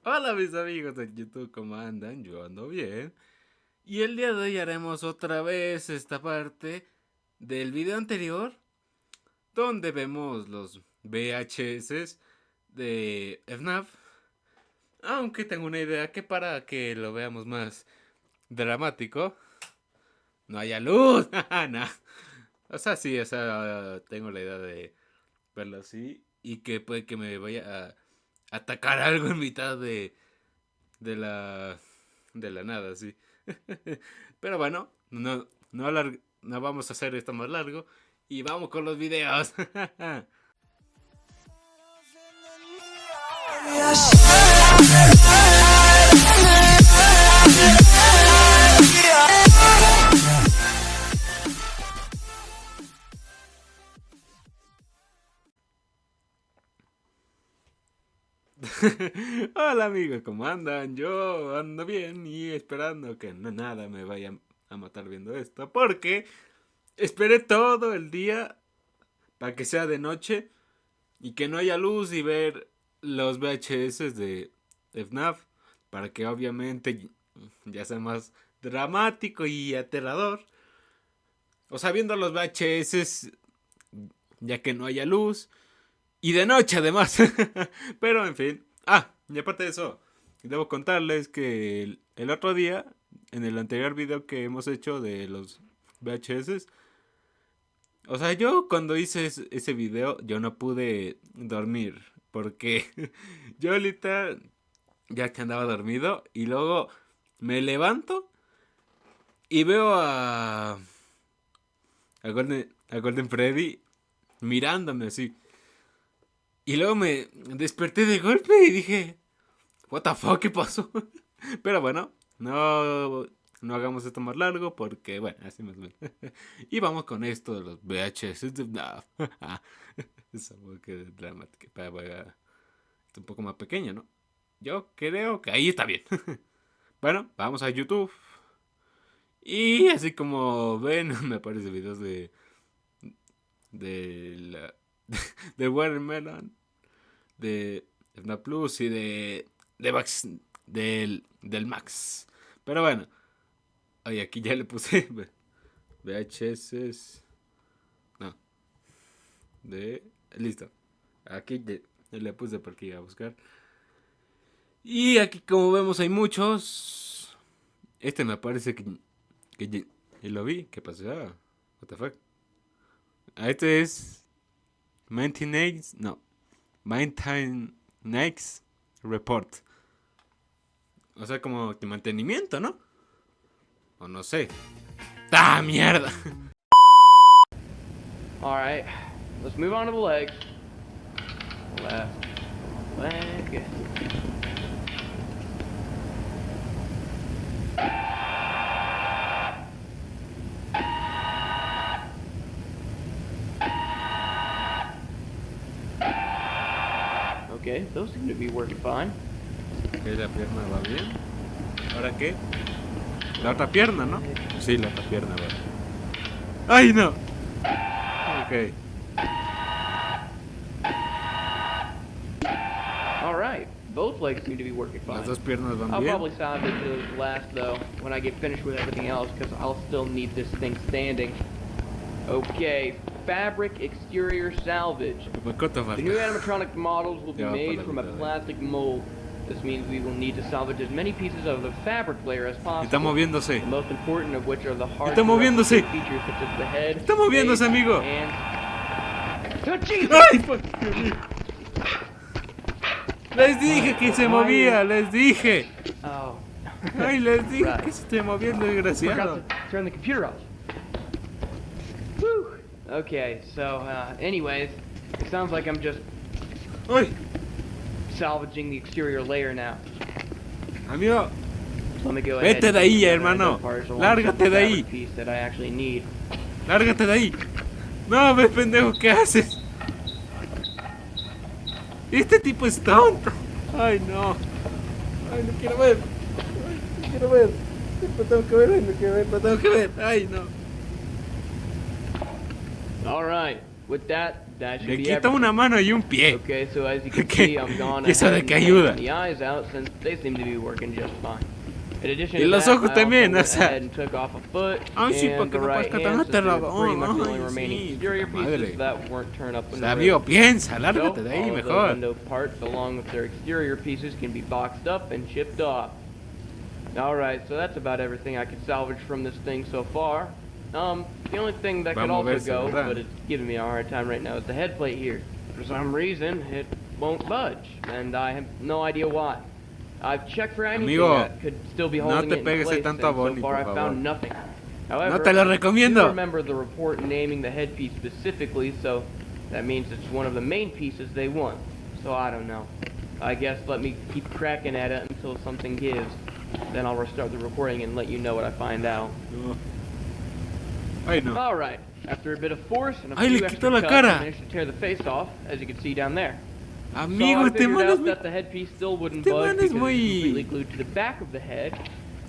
Hola mis amigos de YouTube, ¿cómo andan? Yo ando bien. Y el día de hoy haremos otra vez esta parte del video anterior, donde vemos los VHS de fnaf. Aunque tengo una idea que para que lo veamos más dramático, no haya luz. Nah. O sea, sí, tengo la idea de verlo así y que puede que me vaya a atacar algo en mitad de la de la nada, sí. Pero bueno, no vamos a hacer esto más largo y vamos con los videos. Hola amigos, ¿cómo andan? Yo ando bien y esperando que nada me vaya a matar viendo esto, porque esperé todo el día para que sea de noche y que no haya luz y ver los VHS de fnaf, para que obviamente ya sea más dramático y aterrador. O sea, viendo los VHS ya que no haya luz y de noche además. Pero en fin. Y aparte de eso, debo contarles que el otro día, en el anterior video que hemos hecho de los VHS, o sea, yo cuando hice ese video, yo no pude dormir. Porque yo ahorita ya que andaba dormido y luego me levanto y veo a Golden Freddy mirándome así. Y luego me desperté de golpe y dije, what the fuck, ¿qué pasó? Pero bueno, no hagamos esto más largo porque, bueno, así más o menos. Y vamos con esto de los VHS. No. Es algo que dramático. Es un poco más pequeño, ¿no? Yo creo que ahí está bien. Bueno, vamos a YouTube. Y así como ven, me aparecen videos de la de Watermelon, de fnaf Plus y de Max, del Max. Pero bueno, oye, aquí ya le puse VHS. No, listo. Aquí ya le puse porque iba a buscar. Y aquí como vemos hay muchos. Este me parece que ya lo vi. ¿Qué pasó? What the fuck. Este es Maintenance. No. Maintenance Report. O sea, como de mantenimiento, ¿no? O no sé. ¡Ah, mierda! Alright, let's move on to the legs. Left leg. Okay, those seem to be working fine. Ok, la pierna va bien. ¿Ahora qué? La otra pierna, ¿no? Sí, la otra pierna va. ¡Ay, no! Ok. Alright, both legs seem to be working fine. Las dos piernas van I'll bien. probably salvage those last though when I get finished with everything else because I'll still need this thing standing. Okay, fabric exterior salvage. The new animatronic models will be made from a plastic mold. This means we will need to salvage as many pieces of the fabric layer as possible. Está moviéndose. The most important of which are the hard Está moviéndose. features such as the head. Está moviéndose, amigo. And... ¡Ay, fuck! Les dije que se movía, les dije. Oh. Ay, les dije que se esté moviendo, desgraciado. Forgot to turn the computer off. Whew. Okay, so anyways, it sounds like I'm just ¡Ay! salvaging the exterior layer now. Amigo, So let me go ahead vete de ahí, hermano. Lárgate de ahí. Piece that I actually need. Lárgate de ahí. No, ves, pendejo, ¿qué haces? Este tipo es tonto. Ay, no. Ay, no quiero ver. Ay, no quiero ver. Lo tengo que ver, lo quiero ver, lo tengo que ver. Ay, no. All right, with that That should Le be quita everything. una mano y un pie. Okay, so as you can ¿Qué? see, I'm gone ¿Y eso ahead de and qué ayuda? taken the eyes out since they seem to be working just fine. In addition Y to los that, ojos I también, also o went sea. ahead and took off a foot Ay, sí, and porque the no right parezca tan hand, since they're aterrador. pretty much the only Ay, remaining sí, exterior puta pieces madre. that weren't turned up in the Sabio, rig. piensa, So, lárgate de ahí all of those mejor. window parts, along with their exterior pieces, can be boxed up and shipped off. Alright, so that's about everything I could salvage from this thing so far. The only thing that could Vamos a also ver si go, es verdad. but it's giving me a hard time right now, is the head plate here. For some reason, it won't budge, and I have no idea why. I've checked for anything Amigo, that could still be no holding te it in pegues place, tanto a and so Bonnie, far por I've favor. found nothing. However, No te lo I do recomiendo. remember the report naming the headpiece specifically, so that means it's one of the main pieces they want. So I don't know. I guess let me keep cracking at it until something gives. Then I'll restart the recording and let you know what I find out. No. Ay, no. Alright, after a bit of force and a Ay, few le extra quitó la cuts, cara. I managed to tear the face off, as you can see down there. Amigo, So I este figured man es out muy, that the headpiece still wouldn't este budge man because es it's muy- completely glued to the back of the head,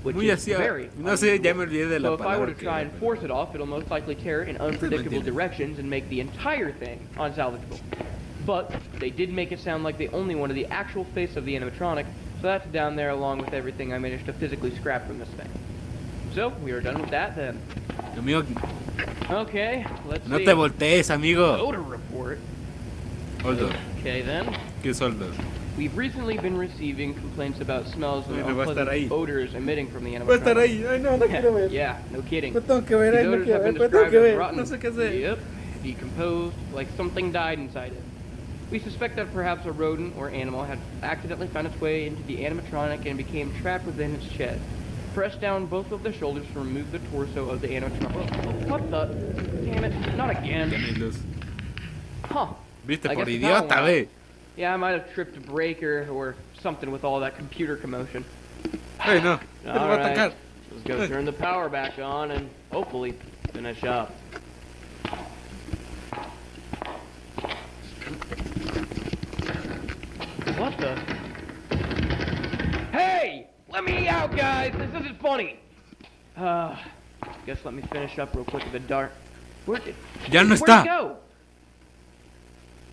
which muy is así. very No sé, ya me unusual. olvidé de So la if I were palabra to que try era, and force it off, it'll most likely tear in unpredictable entiende. directions and make the entire thing unsalvageable. But they did make it sound like they only wanted the actual face of the animatronic, so that's down there along with everything I managed to physically scrap from this thing. So, we are done with that then. Amigo, Okay, let's no see. te voltees, amigo. Odor report. Holdo, Okay then. ¿qué soldo? We've recently been receiving complaints about smells and Bueno, va a estar ahí. unpleasant odors emitting from the animatronic. Va a estar ahí. Ay, no, no quiero ver. Yeah, no kidding. No tengo que ver, These ay, no odors quiero have ver, been pero tengo described que as ver. rotten. No sé qué hacer. Yep, decomposed, like something died inside it. We suspect that perhaps a rodent or animal had accidentally found its way into the animatronic and became trapped within its chest. Press down both of the shoulders to remove the torso of the animatronic. What the? Damn it, not again. Tiene luz. Huh. Viste, I por guess the power idiota, went ve. Yeah, I might have tripped a breaker or something with all that computer commotion. Ay, no. Me lo va a Alright, atacar. let's go turn the power back on and hopefully finish up. What the? Hey! Let me out, guys! This isn't funny! Guess let me finish up real quick in the dark. Where'd it Ya no Where'd está. it go?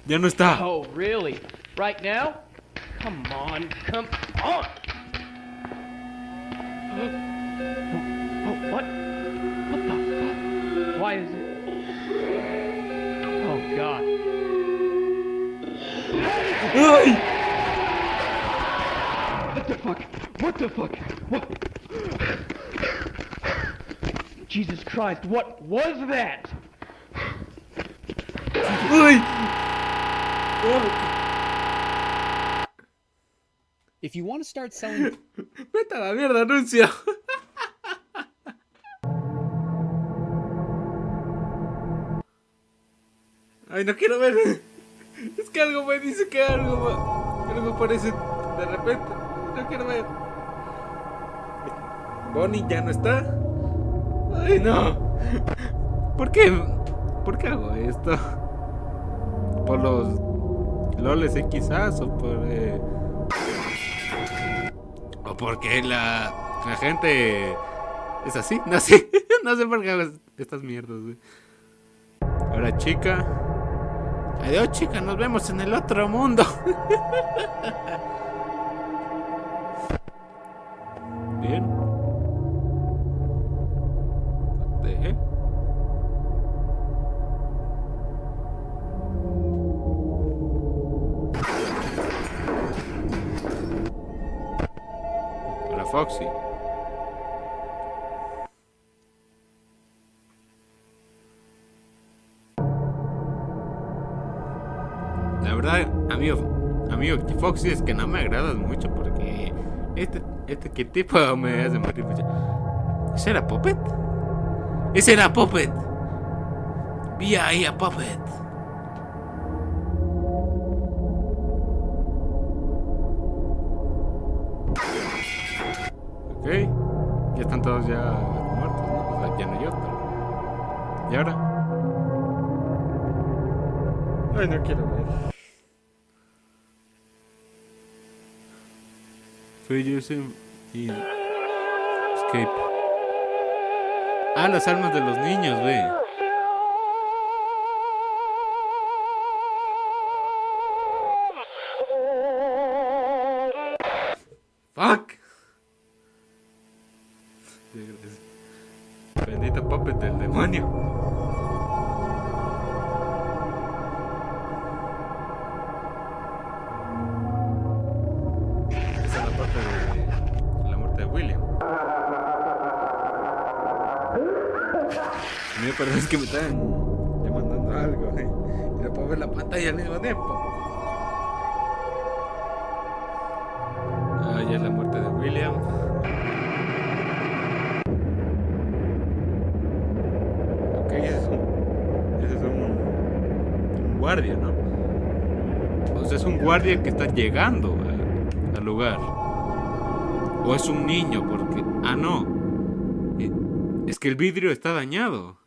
Ya no está. Oh, really? Right now? Come on, come on! Oh, what? What the fuck? Why is it? Oh, God. Ay. What the fuck? What the fuck? What? Jesus Christ, what was that? Uy. If you want to start selling Vete a la mierda, anuncio. Ay, no quiero ver. Es que algo me dice que algo aparece de repente. No quiero ver. Bonnie ya no está. Ay, no. ¿Por qué? ¿Por qué hago esto? ¿Por los loles quizás? ¿O por o porque la gente es así? No sé. No sé por qué hago estas mierdas, güey. Ahora, chica. Adiós, chica. Nos vemos en el otro mundo. Bien. Dejé. Hola, Foxy. La verdad, amigo Foxy, es que no me agradas mucho porque ¿qué tipo me hace morir mucho? ¿Ese era Puppet? ¡Ese era Puppet! Vi ahí a Puppet. Ok. Ya están todos ya muertos, ¿no? O sea, ya no hay otro. ¿Y ahora? Ay, no quiero ver. Failures in escape. Ah, las almas de los niños, ve. ¡Fuck! Bendito puppet del demonio. Esa es la parte de la muerte de William. Mira, pero es que me están mandando algo, y no puedo ver la pantalla al mismo tiempo. Ah, ya es la muerte de William. Ok, ese es un guardia, ¿no? O sea, es un guardia que está llegando al lugar. O es un niño, porque... Ah, no. Es que el vidrio está dañado.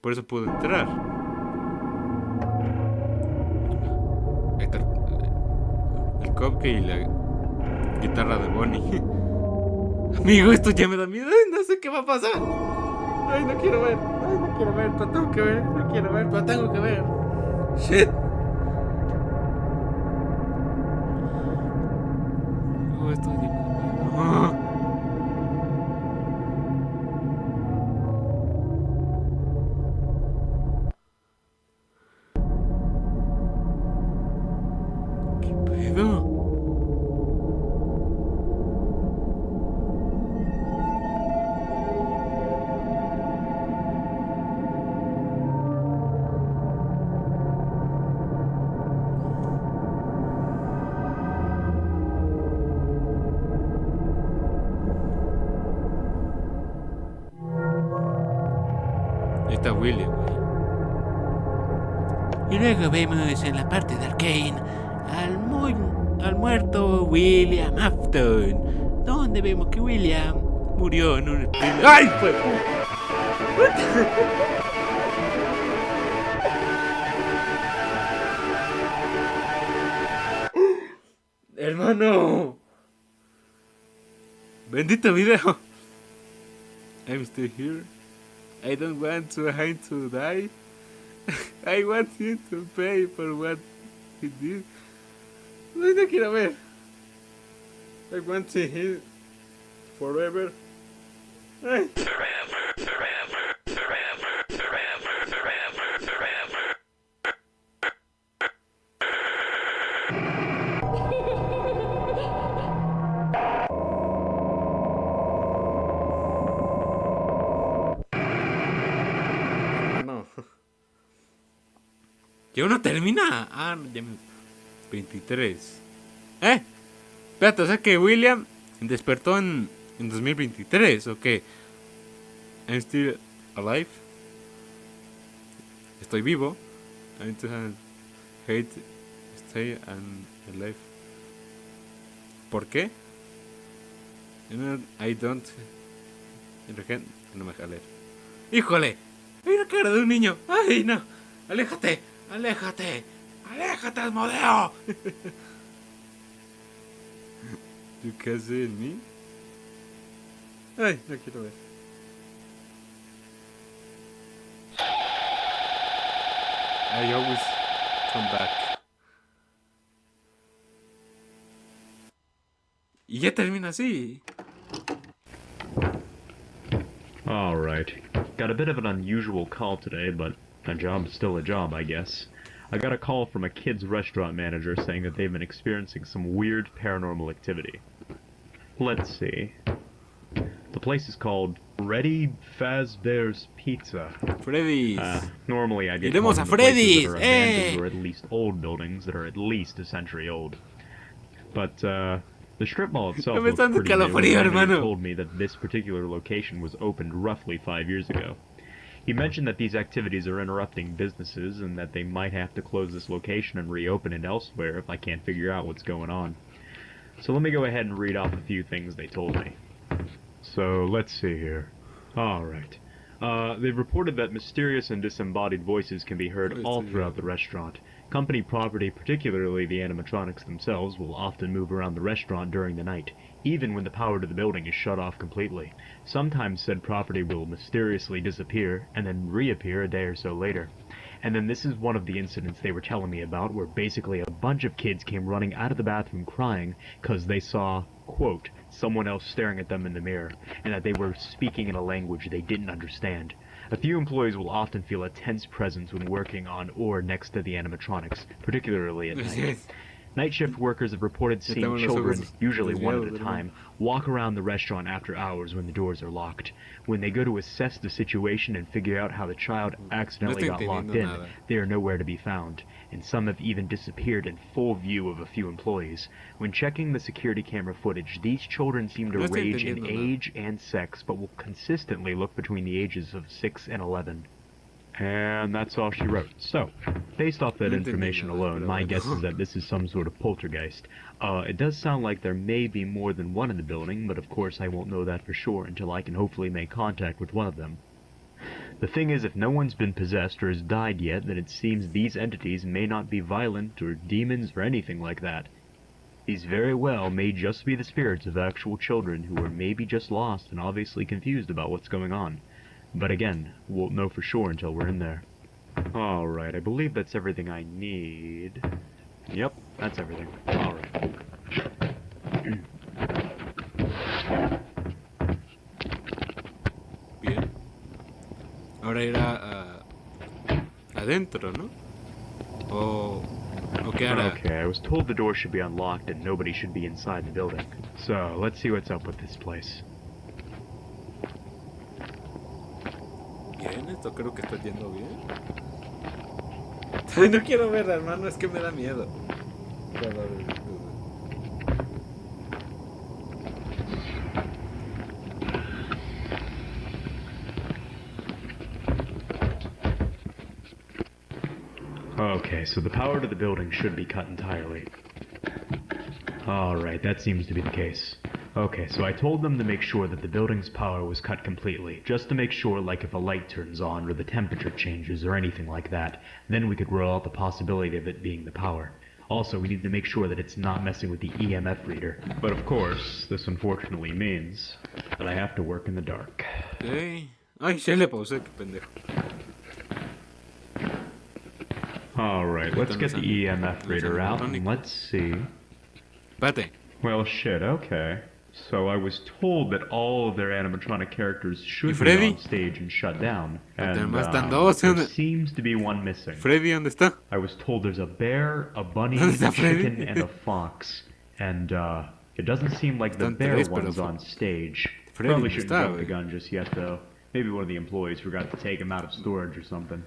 Por eso puedo entrar. Ahí está el cupcake y la guitarra de Bonnie. Amigo, esto ya me da miedo. Ay, no sé qué va a pasar. Ay, no quiero ver. Ay, no quiero ver, pero tengo que ver. No quiero ver, pero tengo que ver. Shit. Oh, esto ya... Oh. ¿Qué pedo? Ahí está William, güey. Y luego vemos en la parte de Arcane al muerto William Afton, donde vemos que William murió en un sprint. ¡Ay, fue! Hermano, bendito video. I'm still here. I don't want him to die. I want him to pay for what he did. No, no quiero ver. I want to see him forever. Ay. No. ¿Y aún no termina? Ah, ya me... 23. Espérate, o sea que William despertó en 2023, ¿o qué? I'm still alive. Estoy vivo. I'm to hate, stay and alive. ¿Por qué? I don't... No me deja leer. ¡Híjole! ¡Hay una cara de un niño! ¡Ay, no! ¡Aléjate! ¡Aléjate! ¡Aléjate, Asmodeo! ¿You can see me? Ay, no quiero ver. I always come back. Y ya termina así. Alright. Got a bit of an unusual call today, but a job's still a job, I guess. I got a call from a kid's restaurant manager saying that they've been experiencing some weird paranormal activity. Let's see. The place is called Freddy Fazbear's Pizza. Freddy's. Normally I get Iremos a calls from places Freddy's. that are abandoned or at least old buildings that are at least a century old. But, the strip mall itself looks pretty new, and the manager told me that this particular location was opened roughly 5 years ago. He mentioned that these activities are interrupting businesses and that they might have to close this location and reopen it elsewhere if I can't figure out what's going on. So let me go ahead and read off a few things they told me. So, let's see here. Alright. They've reported that mysterious and disembodied voices can be heard all throughout the restaurant. Company property, particularly the animatronics themselves, will often move around the restaurant during the night, even when the power to the building is shut off completely. Sometimes said property will mysteriously disappear, and then reappear a day or so later. And then this is one of the incidents they were telling me about, where basically a bunch of kids came running out of the bathroom crying because they saw, quote, someone else staring at them in the mirror, and that they were speaking in a language they didn't understand. A few employees will often feel a tense presence when working on or next to the animatronics, particularly at night. Night shift workers have reported seeing children, usually one at a time, walk around the restaurant after hours when the doors are locked. When they go to assess the situation and figure out how the child accidentally got locked in, they are nowhere to be found, and some have even disappeared in full view of a few employees. When checking the security camera footage, these children seem to range in age and sex, but will consistently look between the ages of 6 and 11. And that's all she wrote. So, based off that information alone, my guess is that this is some sort of poltergeist. It does sound like there may be more than one in the building, but of course I won't know that for sure until I can hopefully make contact with one of them. The thing is, if no one's been possessed or has died yet, then it seems these entities may not be violent or demons or anything like that. These very well may just be the spirits of actual children who are maybe just lost and obviously confused about what's going on. But again, won't know for sure until we're in there. Alright, I believe that's everything I need. Yep, that's everything. Alright. Bien. Ahora irá adentro, ¿no? ¿O qué hará? Okay, I was told the door should be unlocked and nobody should be inside the building. So, let's see what's up with this place. Bien, esto creo que está yendo bien. Ay, no quiero ver, hermano, es que me da miedo. Okay, so the power to the building should be cut entirely. Alright, that seems to be the case. Okay, so I told them to make sure that the building's power was cut completely, just to make sure, like if a light turns on or the temperature changes or anything like that, then we could rule out the possibility of it being the power. Also, we need to make sure that it's not messing with the EMF reader. But of course, this unfortunately means that I have to work in the dark. Okay. Ay, se le pausé, qué pendejo. Alright, let's get the EMF reader out and let's see. Espérate. Well, shit, okay. So I was told that all of their animatronic characters should be on stage and shut down. And there seems to be one missing. Freddy, ¿dónde está? I was told there's a bear, a bunny, a chicken, and a fox. And it doesn't seem like the bear one's on stage. Probably shouldn't jump the gun just yet, though. Maybe one of the employees forgot to take him out of storage or something.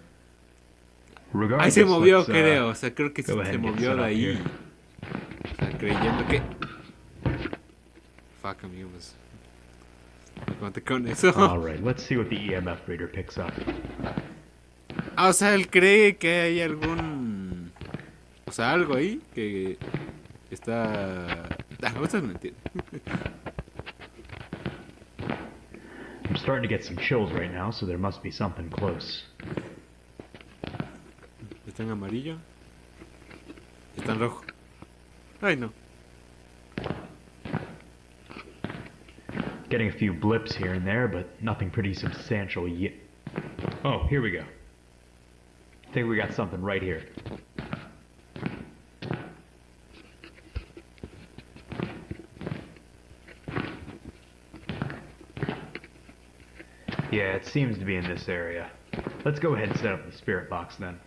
Ahí se movió, creo. O sea, creo que se movió de ahí. O sea, creyendo que... Fuck, amigos. Conté con eso. Alright, let's see what the EMF reader picks up. Ah, o sea, él cree que hay algún... O sea, algo ahí que está... Ah, eso es mentira. I'm starting to get some chills right now, so there must be something close. ¿Está en amarillo? Está en rojo. Ay, no. Getting a few blips here and there, but nothing pretty substantial yet. Oh, here we go. I think we got something right here. Yeah, it seems to be in this area. Let's go ahead and set up the spirit box then.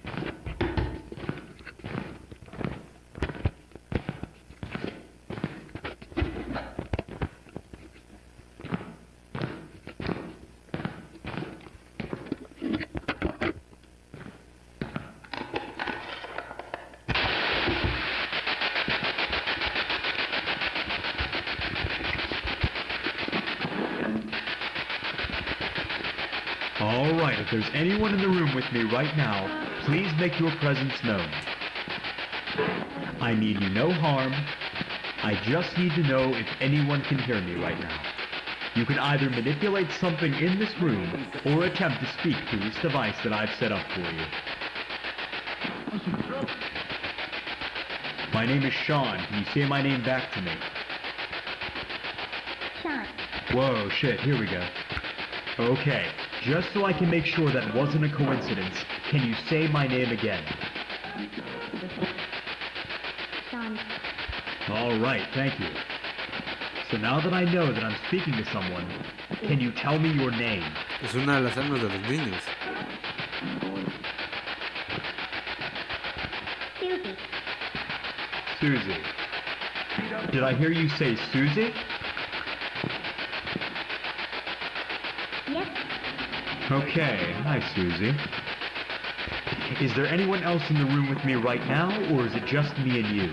Alright, if there's anyone in the room with me right now, please make your presence known. I mean you no harm. I just need to know if anyone can hear me right now. You can either manipulate something in this room or attempt to speak through this device that I've set up for you. My name is Sean. Can you say my name back to me? Sean. Whoa, shit, here we go. Okay, just so I can make sure that wasn't a coincidence, Can you say my name again? Sean. All right, thank you. So now that I know that I'm speaking to someone, can you tell me your name? Es una de las almas de los niños. Susie. Susie. Did I hear you say Susie? Yes. Okay, hi Susie. Is there anyone else in the room with me right now, or is it just me and you?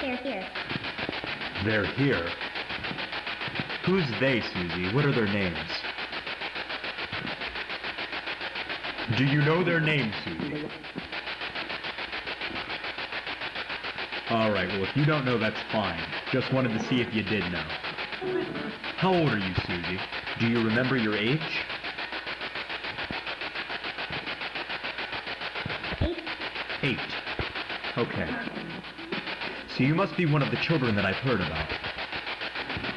They're here. They're here. Who's they, Susie? What are their names? Do you know their names, Susie? Alright, well if you don't know, that's fine. Just wanted to see if you did know. How old are you, Susie? Do you remember your age? 8. 8. Okay. So you must be one of the children that I've heard about.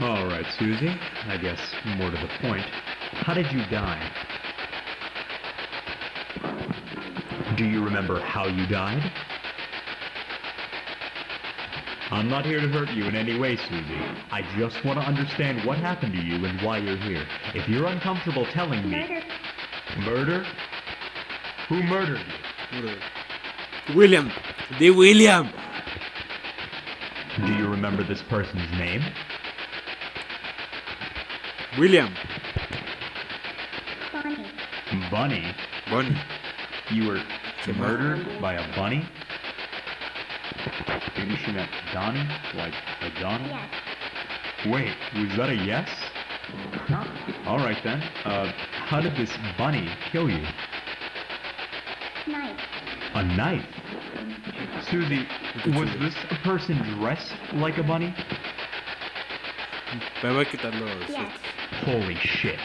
Alright, Susie. I guess more to the point. How did you die? Do you remember how you died? I'm not here to hurt you in any way, Susie. I just want to understand what happened to you and why you're here. If you're uncomfortable telling me... Murder. Murder? Who murdered you? William. De William. Do you remember this person's name? William. Bonnie. Bunny? Bonnie. You were murdered by a bunny? Maybe she meant Donnie? Like a Donald? Yes. Wait, was that a yes? Alright then. How did this bunny kill you? Knife. A knife? Susie, was this a person dressed like a bunny? Me voy a quitar los... Yes. Holy shit.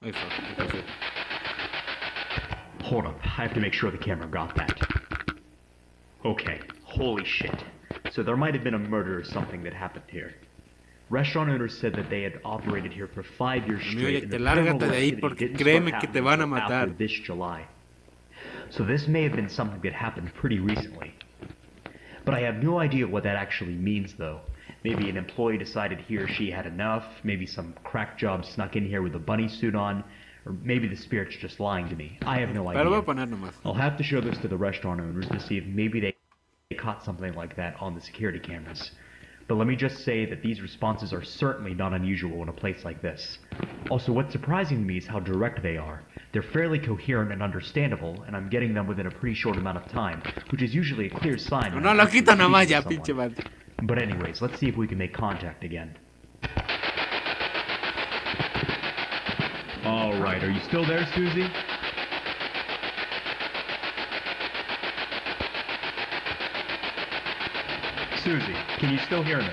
Ahí fue. Hold up, I have to make sure the camera got that. Okay, holy shit. So there might have been a murder or something that happened here. Restaurant owners said that they had operated here for 5 years Amigo, straight. ya and te the lárgate paranormal de ahí activity porque didn't créeme start que te happening van a until matar. after this July. So this may have been something that happened pretty recently. But I have no idea what that actually means though. Maybe an employee decided he or she had enough, maybe some crack job snuck in here with a bunny suit on, or maybe the spirit's just lying to me. I have no Pero lo voy a idea. poner nomás. I'll have to show this to the restaurant owners to see if maybe they caught something like that on the security cameras. But let me just say that these responses are certainly not unusual in a place like this. Also, what's surprising to me is how direct they are. They're fairly coherent and understandable, and I'm getting them within a pretty short amount of time, which is usually a clear sign. No, when I'm lo actually quita nomás speaking ya, to pinche someone. madre. But anyways, let's see if we can make contact again. Alright, are you still there, Susie? Susie, can you still hear me?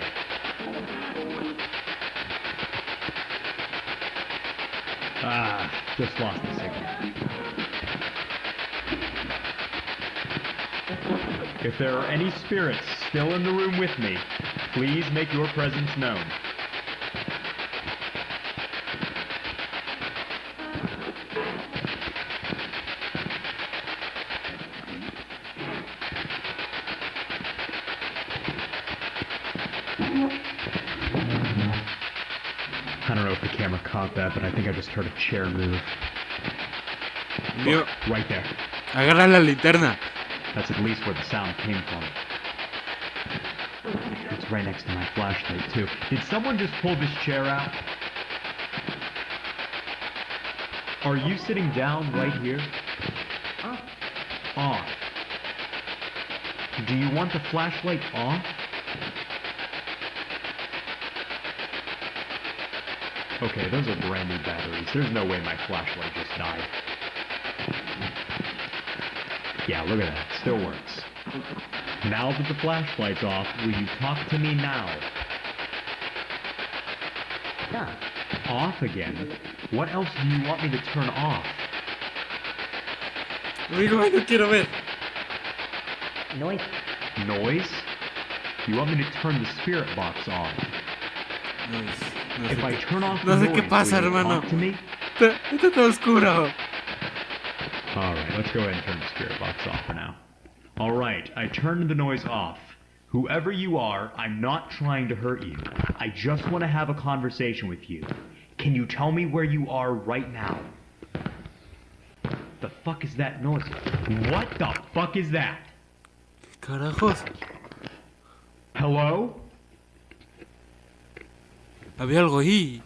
Ah, just lost the signal. If there are any spirits still in the room with me, please make your presence known. I don't know if the camera caught that, but I think I just heard a chair move. Mío, Look, right there. agarra la linterna. That's at least where the sound came from. It's right next to my flashlight, too. Did someone just pull this chair out? Are you sitting down right here? Off. Do you want the flashlight off? Okay, those are brand new batteries. There's no way my flashlight just died. Yeah, look at that. Still works. Now that the flashlight's off, will you talk to me now? Stop. Off again? What else do you want me to turn off? Amigo, no quiero ver. Noise. Noise? You want me to turn the spirit box off? Nice. No If I sé, turn off no the sé qué noise, pasa, will you hermano. talk to me? Está todo oscuro. Alright, let's go ahead and turn the spirit box off for now. Alright, I turned the noise off. Whoever you are, I'm not trying to hurt you. I just want to have a conversation with you. Can you tell me where you are right now? The fuck is that noise? What the fuck is that? Carajos. Hello? Había algo ahí.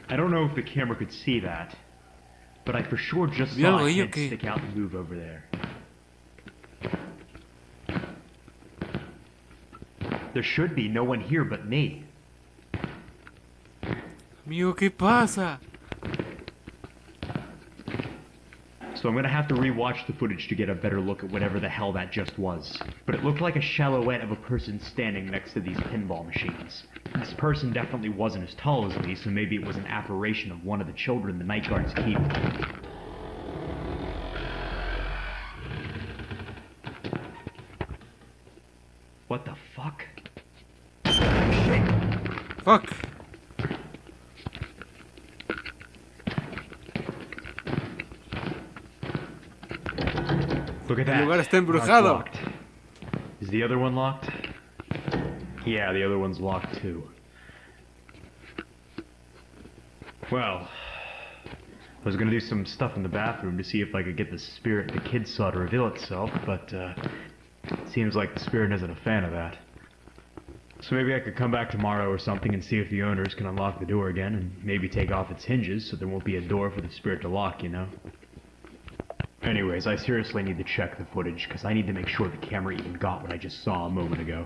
I don't know if the camera could see that, but I for sure just ¿Había saw algo a ahí o head qué? stick out and move over there. There should be no one here but me. Amigo, ¿qué pasa? So I'm gonna have to re-watch the footage to get a better look at whatever the hell that just was. But it looked like a silhouette of a person standing next to these pinball machines. This person definitely wasn't as tall as me, so maybe it was an apparition of one of the children the night guards keep. What the fuck? Fuck. Look at El that. lugar está Now it's embrujado. locked. Is the other one locked? Yeah, the other one's locked too. Well, I was gonna do some stuff in the bathroom to see if I could get the spirit the kid saw to reveal itself, but it seems like the spirit isn't a fan of that. So maybe I could come back tomorrow or something and see if the owners can unlock the door again and maybe take off its hinges so there won't be a door for the spirit to lock, you know? Anyways, I seriously need to check the footage because I need to make sure the camera even got what I just saw a moment ago.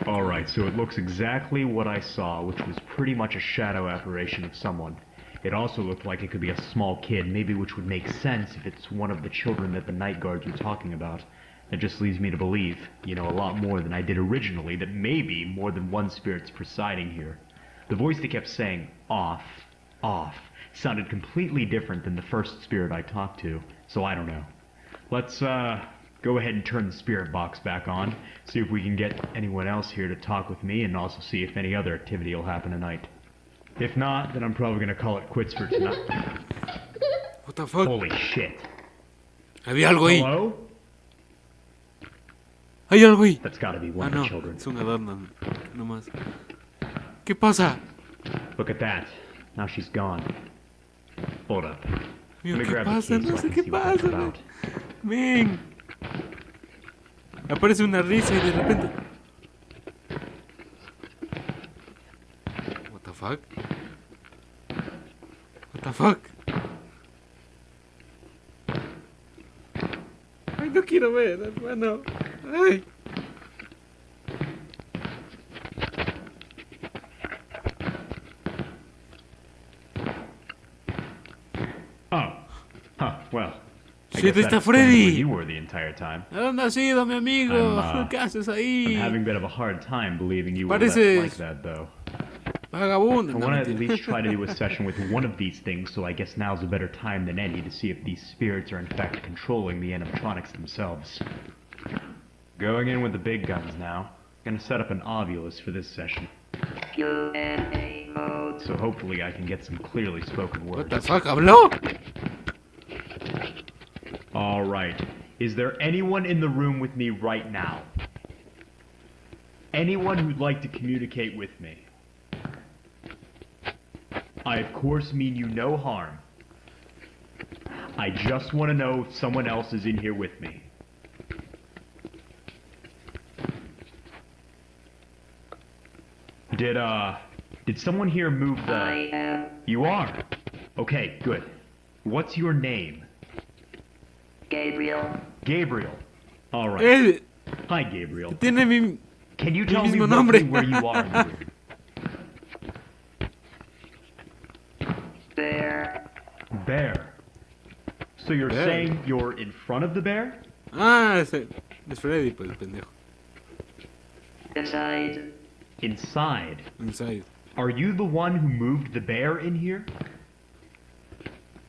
Alright, so it looks exactly what I saw, which was pretty much a shadow apparition of someone. It also looked like it could be a small kid, maybe, which would make sense if it's one of the children that the night guards were talking about. It just leads me to believe, you know, a lot more than I did originally, that maybe more than one spirit's presiding here. The voice that kept saying, off, off, sounded completely different than the first spirit I talked to, so I don't know. Let's, go ahead and turn the spirit box back on, see if we can get anyone else here to talk with me, and also see if any other activity will happen tonight. If not, then I'm probably gonna call it quits for tonight. What the fuck? Holy shit. Había algo ahí. Hello? Hay algo ahí. That's gotta be Ah, one of no. the children. Es un adorno. Nomás. ¿Qué pasa? Look at that. Now she's gone. Hold up. Amigo, Let me ¿qué grab the pasa? key so No I sé can qué see what that's pasa. about. Ven. Aparece una risa y de repente... What the fuck? What the fuck? Ay, no quiero ver, hermano. Ay. Oh. Huh, well. I Shit, guess está that explains Freddy. where you were the entire time. ¿A dónde has ido, mi amigo? ¿Qué haces I'm ahí? having a bit of a hard time believing you were Pareces- like that, though. Vagabundo. I No, want to at mentira. least try to do a session with one of these things, so I guess now's a better time than any to see if these spirits are in fact controlling the animatronics themselves. Going in with the big guns now. Gonna set up an ovulus for this session. Q&A mode. So hopefully I can get some clearly spoken What words. the fuck? ¿Habló? Alright. Is there anyone in the room with me right now? Anyone who'd like to communicate with me? I of course mean you no harm. I just want to know if someone else is in here with me. Did someone here move the... I am You are? Okay, good. What's your name? Gabriel. Gabriel. Alright. Él Hi, Gabriel. tiene mi... Can you tell me mismo roughly nombre. where you are in the room? There. Bear. So you're Bear. saying you're in front of the bear? Ah, es Freddy, pues, el pendejo. Inside. Inside. Inside. Are you the one who moved the bear in here?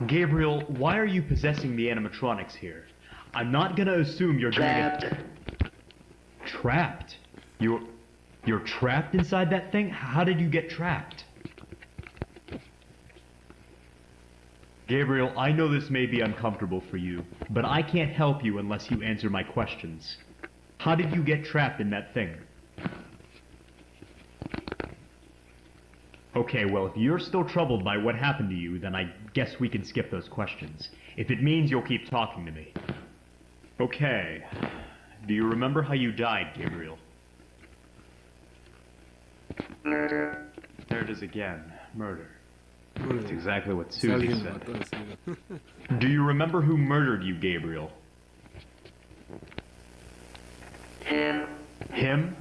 Gabriel, why are you possessing the animatronics here? I'm not gonna assume you're gonna Trapped. get... Trapped? You're trapped inside that thing? How did you get trapped? Gabriel, I know this may be uncomfortable for you, but I can't help you unless you answer my questions. How did you get trapped in that thing? Okay, well, if you're still troubled by what happened to you, then I guess we can skip those questions. If it means you'll keep talking to me. Okay. Do you remember how you died, Gabriel? Murder. There it is again. Murder. Murder. That's exactly what Si Susie alguien said. mató a Susie. Do you remember who murdered you, Gabriel? Him. Him?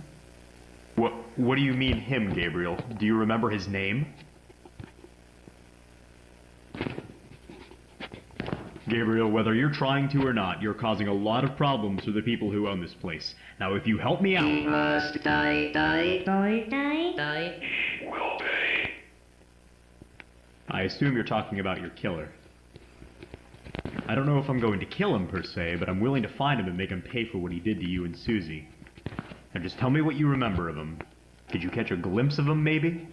What do you mean him, Gabriel? Do you remember his name? Gabriel, whether you're trying to or not, you're causing a lot of problems for the people who own this place. Now, if you help me out... He must die, die, die, die, die. Will pay. I assume you're talking about your killer. I don't know if I'm going to kill him per se, but I'm willing to find him and make him pay for what he did to you and Susie. Now just tell me what you remember of him. Did you catch a glimpse of him, maybe?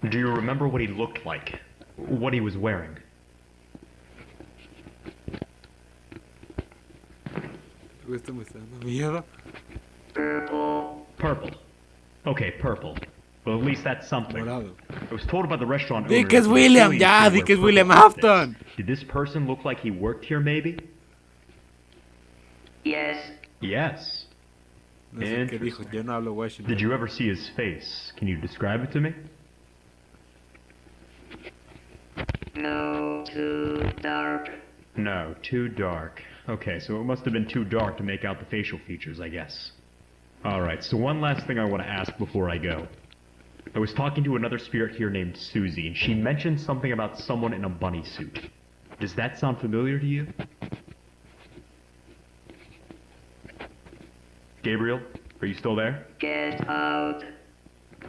Do you remember what he looked like? What he was wearing? Esto me está dando miedo. Purple. Purple. Okay, purple. Well, at least that's something. Morado. I was told by the restaurant Di owner que es that the William, employees ya, here di wear que es purple William outfits. Afton. Did this person look like he worked here, maybe? Yes. Yes. No sé qué dijo, yo no hablo Washington. Did you ever see his face? Can you describe it to me? No, too dark. No, too dark. Okay, so it must have been too dark to make out the facial features, I guess. Alright, so one last thing I want to ask before I go. I was talking to another spirit here named Susie, and she mentioned something about someone in a bunny suit. Does that sound familiar to you? Gabriel, are you still there? Get out.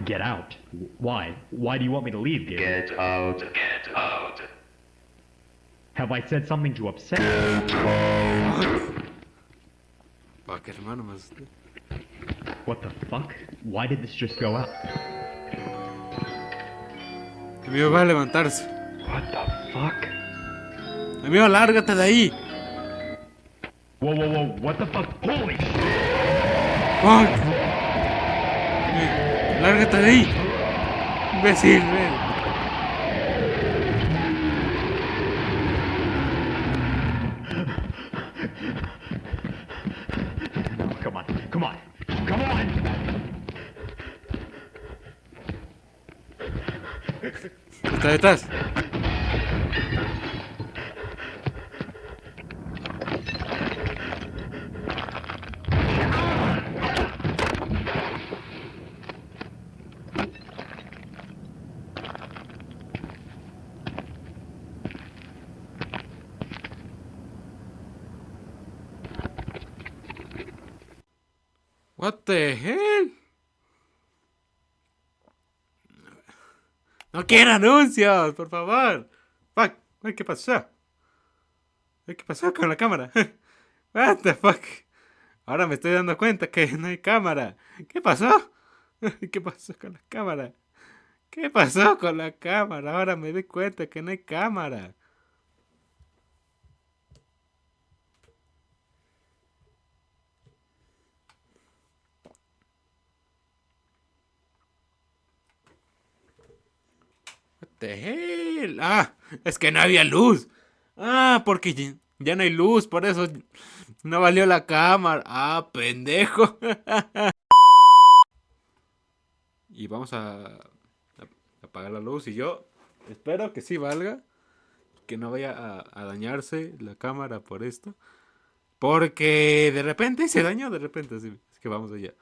Get out? Why? Why do you want me to leave, Gabriel? Get out. Get out. Have I said something to upset you? Fuck, hermano, me asusté. What the fuck? Why did this just go out? Amigo, va a levantarse. What the fuck? Amigo, lárgate de ahí. Whoa, whoa, whoa, what the fuck? Holy shit! Fuck. Lárgate de ahí. Imbécil, ven. Come on, come on, come on! Está detrás. What the hell? No quiero anuncios, por favor. Fuck, ay, ¿qué pasó? Ay, ¿qué pasó con la cámara? What the fuck? Ahora me estoy dando cuenta que no hay cámara. ¿Qué pasó? ¿Qué pasó con la cámara? ¿Qué pasó con la cámara? Ahora me doy cuenta que no hay cámara. What the hell? Ah, es que no había luz. Ah, porque ya no hay luz, por eso no valió la cámara. Ah, pendejo. Y vamos a apagar la luz y yo espero que sí valga. Que no vaya a dañarse la cámara por esto. Porque de repente se dañó, de repente sí. Es que vamos allá.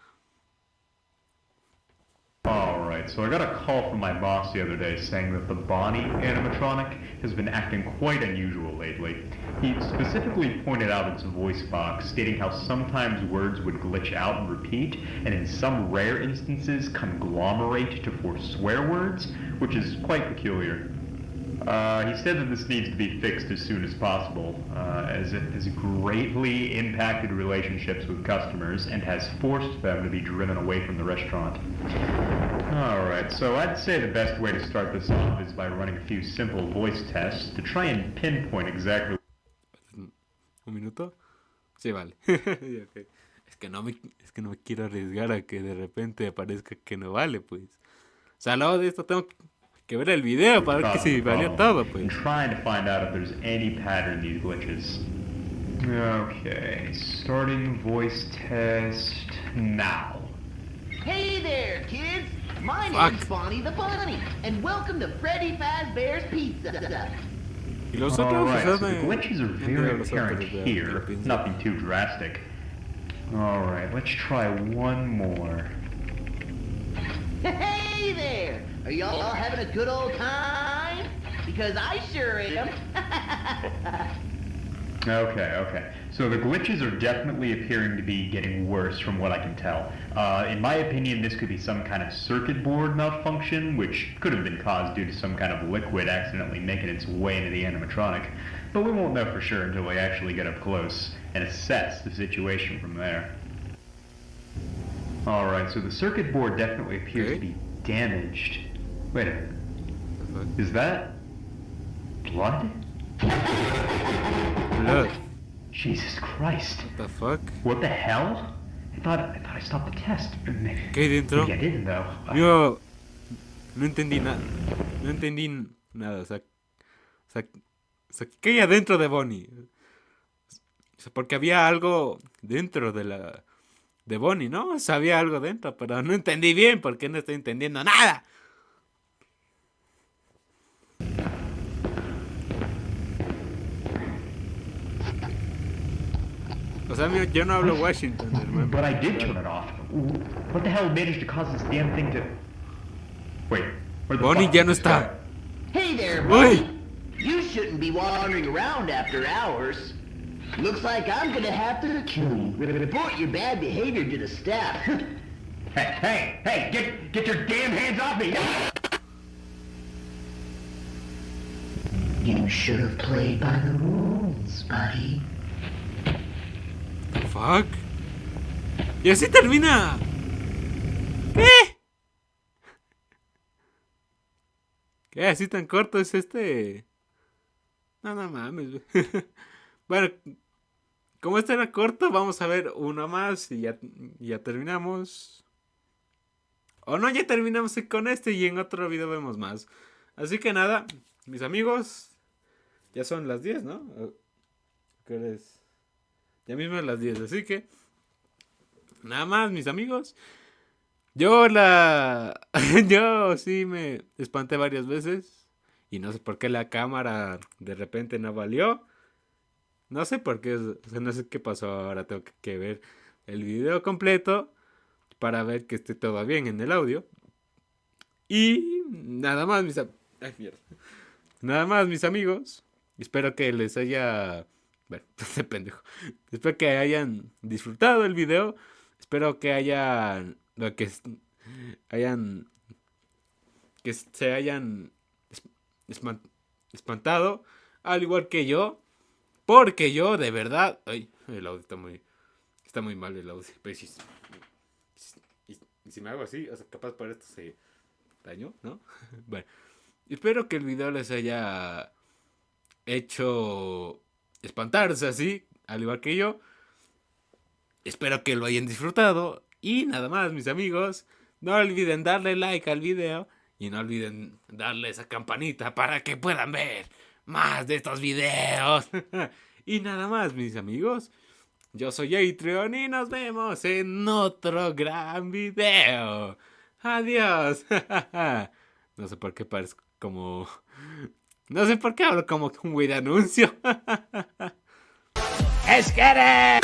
Alright, so I got a call from my boss the other day saying that the Bonnie animatronic has been acting quite unusual lately. He specifically pointed out its voice box, stating how sometimes words would glitch out and repeat, and in some rare instances conglomerate to form swear words, which is quite peculiar. He said that this needs to be fixed as soon as possible, as it has greatly impacted relationships with customers and has forced them to be driven away from the restaurant. Alright, so I'd say the best way to start this off is by running a few simple voice tests to try and pinpoint exactly... ¿Un minuto? Sí, vale. Okay. Es que no me quiero arriesgar a que de repente aparezca que no vale, pues. O sea, luego de esto tengo que ver el video para ver que si valía todo, pues. And trying to find out if there's any pattern in these glitches. Okay, starting voice test now. Hey there, kids! My name's Bonnie the Bunny, and welcome to Freddy Fazbear's Pizza. Y los otros, Alright, so the glitches are very apparent here. Nothing too drastic. Alright, let's try one more. Hey there! Are y'all having a good old time? Because I sure am. Okay. So the glitches are definitely appearing to be getting worse from what I can tell. In my opinion, this could be some kind of circuit board malfunction, which could have been caused due to some kind of liquid accidentally making its way into the animatronic. But we won't know for sure until we actually get up close and assess the situation from there. Alright, so the circuit board definitely appears to be damaged. Wait a minute. Is that... blood? Blood. Jesus Christ. What the fuck? What the hell? I thought I stopped the test. ¿Qué hay dentro? Maybe I didn't though. Yo no entendí nada. No entendí nada. O sea, ¿qué hay adentro de Bonnie? O sea, porque había algo dentro de Bonnie, ¿no? O sea, había algo dentro, pero no entendí bien porque no estoy entendiendo nada. O sea, yo no hablo Washington, hermano. But I did turn it off. What the hell managed to cause this damn thing to... Wait, where the Bonnie fuck ya is no this está. guy? Hey there, Uy. buddy! You shouldn't be wandering around after hours. Looks like I'm gonna have to kill you. Report your bad behavior to the staff. Hey, get your damn hands off me! You should have played by the rules, buddy. The fuck? Y así termina. ¿Qué? ¿Qué? ¿Así tan corto es este? No mames. Bueno, como este era corto, vamos a ver uno más y ya terminamos. O no, ya terminamos con este y en otro video vemos más. Así que nada, mis amigos, ya son las 10, ¿no? ¿Qué hora es? Ya mismo es las 10, así que nada más, mis amigos. Yo sí me espanté varias veces y no sé por qué la cámara de repente no valió. No sé por qué, o sea, no sé qué pasó. Ahora tengo que ver el video completo para ver que esté todo bien en el audio. Y nada más, nada más, mis amigos. Espero que les haya... Bueno, este pendejo. Espero que hayan disfrutado el video. Espero que se hayan espantado, al igual que yo, porque yo de verdad, ay, el audio está muy mal el audio. Pero y si me hago así, o sea, capaz por esto se dañó, ¿no? Bueno, espero que el video les haya hecho espantarse así, al igual que yo. Espero que lo hayan disfrutado. Y nada más, mis amigos, no olviden darle like al video y no olviden darle esa campanita para que puedan ver más de estos videos. Y nada más, mis amigos, yo soy Atreon y nos vemos en otro gran video. Adiós. No sé por qué parezco como... No sé por qué hablo como un güey de anuncio. ¡Es que eres!